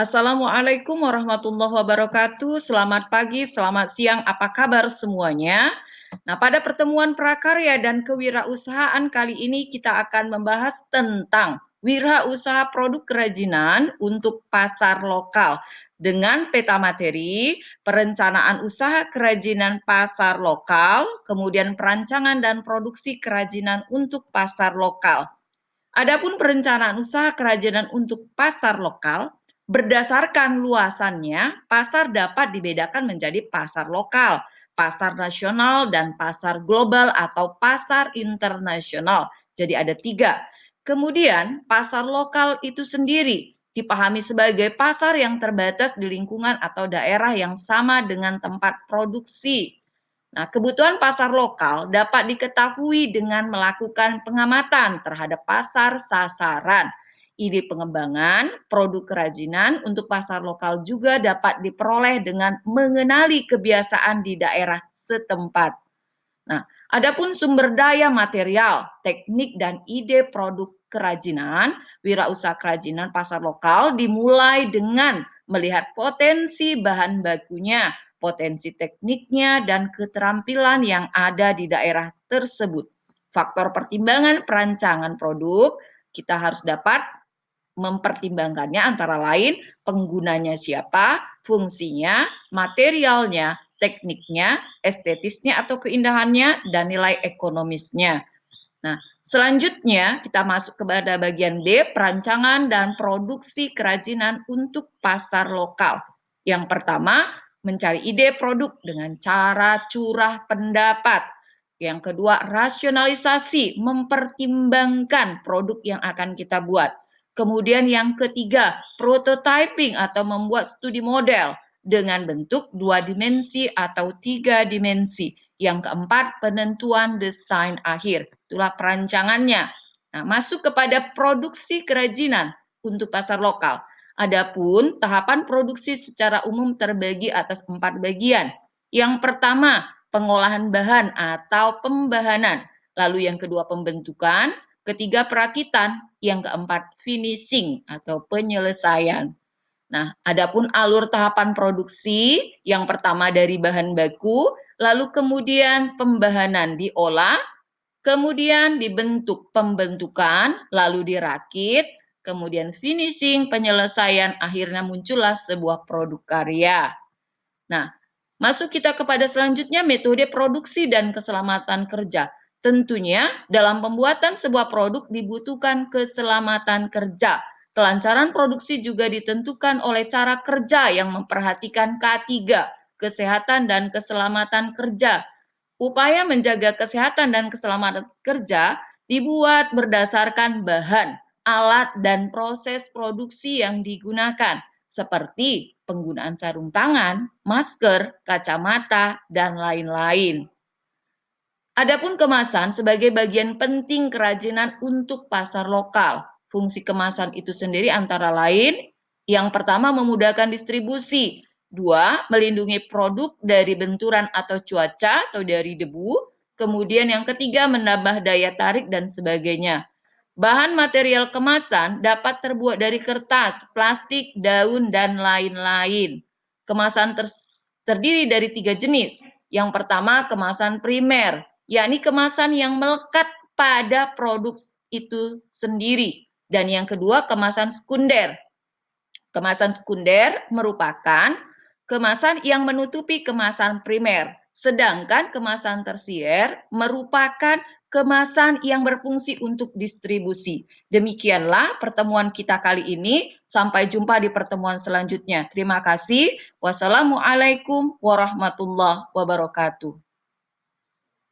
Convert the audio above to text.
Assalamualaikum warahmatullahi wabarakatuh. Selamat pagi, selamat siang, apa kabar semuanya? Nah, pada pertemuan prakarya dan kewirausahaan kali ini kita akan membahas tentang wirausaha produk kerajinan untuk pasar lokal dengan peta materi, perencanaan usaha kerajinan pasar lokal, kemudian perancangan dan produksi kerajinan untuk pasar lokal. Adapun perencanaan usaha kerajinan untuk pasar lokal, berdasarkan luasannya, pasar dapat dibedakan menjadi pasar lokal, pasar nasional, dan pasar global atau pasar internasional. Jadi ada 3. Kemudian pasar lokal itu sendiri dipahami sebagai pasar yang terbatas di lingkungan atau daerah yang sama dengan tempat produksi. Nah, kebutuhan pasar lokal dapat diketahui dengan melakukan pengamatan terhadap pasar sasaran. Ide pengembangan produk kerajinan untuk pasar lokal juga dapat diperoleh dengan mengenali kebiasaan di daerah setempat. Nah, adapun sumber daya material, teknik, dan ide produk kerajinan, wirausaha kerajinan pasar lokal dimulai dengan melihat potensi bahan bakunya, potensi tekniknya, dan keterampilan yang ada di daerah tersebut. Faktor pertimbangan perancangan produk, kita harus dapat mempertimbangkannya antara lain penggunanya siapa, fungsinya, materialnya, tekniknya, estetisnya atau keindahannya, dan nilai ekonomisnya. Nah, selanjutnya kita masuk kepada bagian B, perancangan dan produksi kerajinan untuk pasar lokal. Yang pertama, mencari ide produk dengan cara curah pendapat. Yang kedua, rasionalisasi, mempertimbangkan produk yang akan kita buat. Kemudian yang ketiga, prototyping atau membuat studi model dengan bentuk 2 dimensi atau 3 dimensi. Yang keempat, penentuan desain akhir. Itulah perancangannya. Nah, masuk kepada produksi kerajinan untuk pasar lokal. Adapun tahapan produksi secara umum terbagi atas 4 bagian. Yang pertama, pengolahan bahan atau pembahanan. Lalu yang kedua, pembentukan. Ketiga, perakitan. Yang keempat, finishing atau penyelesaian. Nah, adapun alur tahapan produksi, yang pertama dari bahan baku, lalu kemudian pembahanan diolah, kemudian dibentuk pembentukan, lalu dirakit, kemudian finishing, penyelesaian, akhirnya muncullah sebuah produk karya. Nah, masuk kita kepada selanjutnya metode produksi dan keselamatan kerja. Tentunya dalam pembuatan sebuah produk dibutuhkan keselamatan kerja. Kelancaran produksi juga ditentukan oleh cara kerja yang memperhatikan K3, kesehatan dan keselamatan kerja. Upaya menjaga kesehatan dan keselamatan kerja dibuat berdasarkan bahan, alat, dan proses produksi yang digunakan, seperti penggunaan sarung tangan, masker, kacamata, dan lain-lain. Adapun kemasan sebagai bagian penting kerajinan untuk pasar lokal. Fungsi kemasan itu sendiri antara lain, yang pertama memudahkan distribusi, 2, melindungi produk dari benturan atau cuaca atau dari debu, kemudian yang ketiga menambah daya tarik dan sebagainya. Bahan material kemasan dapat terbuat dari kertas, plastik, daun, dan lain-lain. Kemasan terdiri dari 3 jenis. Yang pertama, kemasan primer, yakni kemasan yang melekat pada produk itu sendiri. Dan yang kedua, kemasan sekunder. Kemasan sekunder merupakan kemasan yang menutupi kemasan primer, sedangkan kemasan tersier merupakan kemasan yang berfungsi untuk distribusi. Demikianlah pertemuan kita kali ini. Sampai jumpa di pertemuan selanjutnya. Terima kasih. Wassalamualaikum warahmatullahi wabarakatuh.